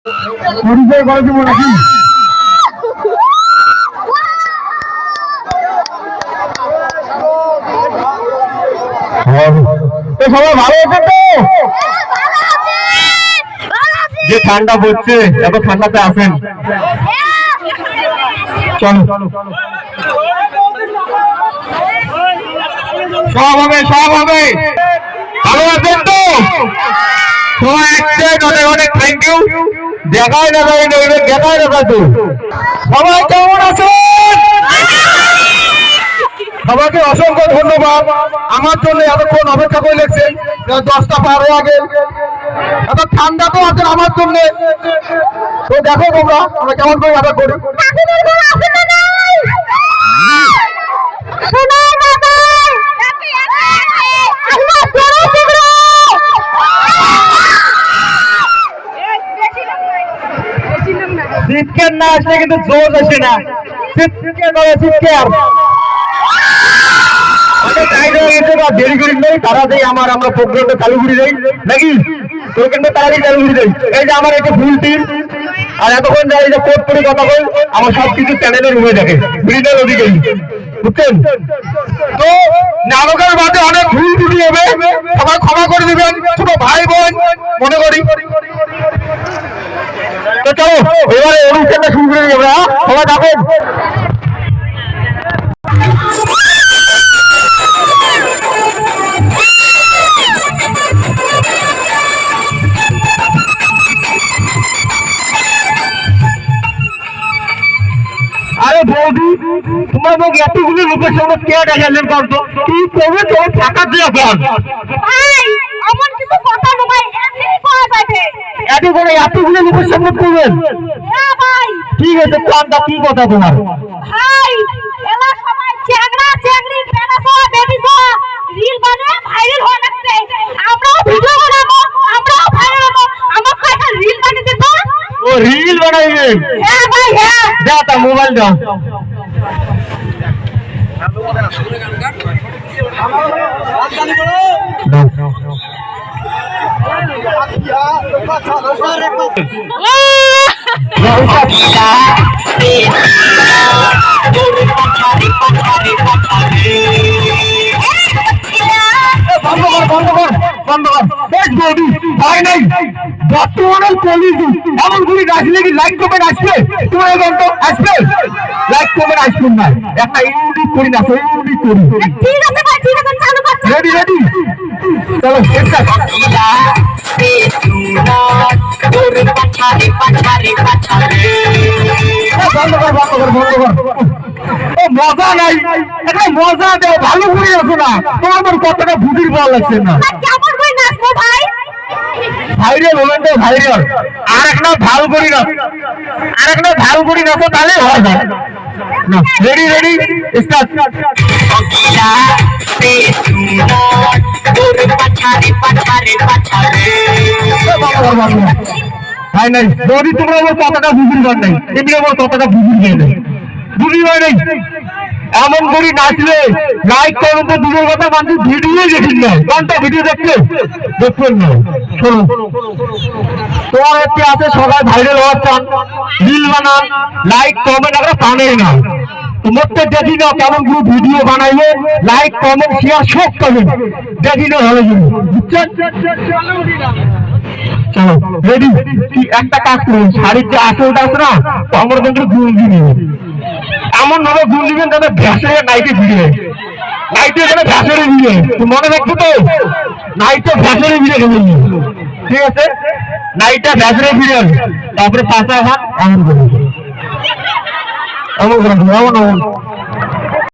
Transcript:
পরিচয় করে দিব নাকি? সবাই ভালো আছে তো? যে ঠান্ডা পড়ছে, এত ঠান্ডাতে আসেন। চলো সব হবে, সব হবে। ভালো আছেন তো সবাই? অনেক অনেক থ্যাংক ইউ। দেখাই না ভাই, দেখাই না তো। সবাই কেমন আছেন? সবাইকে অসংখ্য ধন্যবাদ আমার জন্য এতক্ষণ অপেক্ষা করে লেগছেন। 10টা পার হয়ে আগে এত ঠান্ডা তো আছে আমার জন্য। তো দেখো তোমরা আমরা কেমন করে অপেক্ষা করি। চিৎকার না আসলে কিন্তু জোর আসে না। চিৎকার করে চিৎকার। দেরি করি নেই, তাড়াতাড়ি আমরা প্রোগ্রামটা চালু করে দেই নাকি? প্রোগ্রামটা তাড়াতাড়ি চালু করে দেই। এই যে আমার একটা ফুল টিম, আর এতক্ষণ যাই যে কোর্ট করে কথা বল, আমার সবকিছু চ্যানেলের রুমে দেখে ব্রিটেন অধিকারী, বুঝছেন তো? নাটকের বাদে অনেক ভুল ত্রুটি হবে, সবাই ক্ষমা করে দিবেন, ছোট ভাই বোন মনে করি। তো চলো এবারে অনুষ্ঠানটা শুরু করে দেবো। সবাই থাকুন। আরে বৌদি, তোমার মুখ এতগুলো লোকের সঙ্গে কে দেখালেন করতো? কি করবে তোর টাকা দিয়ে বল। আমার কিছু কথা নয়, এমনি করা যাবে। এত করে এতগুলো লোকের সঙ্গে করবেন? হ্যাঁ ভাই। ঠিক আছে, কোনটা কি কথা তোমার? ভাই এলা সবাই চ্যাংড়া চ্যাংড়ি বেনাসো বেবিসো রিল বানিয়ে ভাইরাল হয়ে যাচ্ছে। আমরাও ভিডিও বানাবো, আমরাও ভাইরাল হবো। আমাকে একটা রিল বানিয়ে দিতে। ও রিল বানাইবেন? হ্যাঁ ভাই হ্যাঁ। দাও তা মোবাইল দাও। বর্তমানে পুলিশ এমন গুলি আসলে কি লাইক কমেন্ট আসবে? তোমার আসবে লাইক কমেন্ট আসবে না। একটা ইউনিট করি না, ইউনিট করি। ঠিক আছে ভাই, ঠিক আছে, চালু করছি। রেডি রেডি চলো। বন্ধ কর বন্ধ কর বন্ধ কর। ও মজা নাই, একটা মজা দেয়, ভালো করে আছো না? তোমার কতটা বুঝির বল লাগছে না। কেমন করে নাচবো ভাই? ভাইরাল হলেন তো ভাইরাল। আর একটা ভালো করি না, আর একটা ভালো করি না তো তাহলে হয় না। Ready ready start. ভাই নাই যদি তোমরা আমার কথাটা বুঝির পার নাই, এমনি আমার কথাটা বুঝির গিয়ে নেই, বুঝি হয় নাই। এমন করি নাচলে লাইক করুন তো দূরের কথা, মানুষ ভিডিও দেখেন না। কোনটা ভিডিও দেখলে দেখবেন না। শোনো, তোমার একটি আছে সবাই ভাইরাল হওয়ার চান, রিল বানান, লাইক কমেন্ট আমরা পানেই না। তোমারটা দেখি না কেমন কোনো ভিডিও বানাইলে লাইক কমেন্ট শেয়ার সব পাবেন, দেখি না ভালো জন্য, বুঝছেন? চলো রেডি। কি একটা কাজ করুন, শাড়ির যে আসলটা আছে না, আমার কিন্তু গুণ দিয়ে এমন ভাবে গুণ দিবেন যাতে ভ্যাসের নাইটে ভিড়ে, নাইটে এখানে ভ্যাসেরে ভিড়ে। মনে রাখবো তো, নাইটে ভ্যাসেরে ভিড়ে গেলে, ঠিক আছে? নাইটটা ভ্যাসেরে ভিড়ে, তারপরে পাঁচা হাত এমন করে এমন করে এমন এমন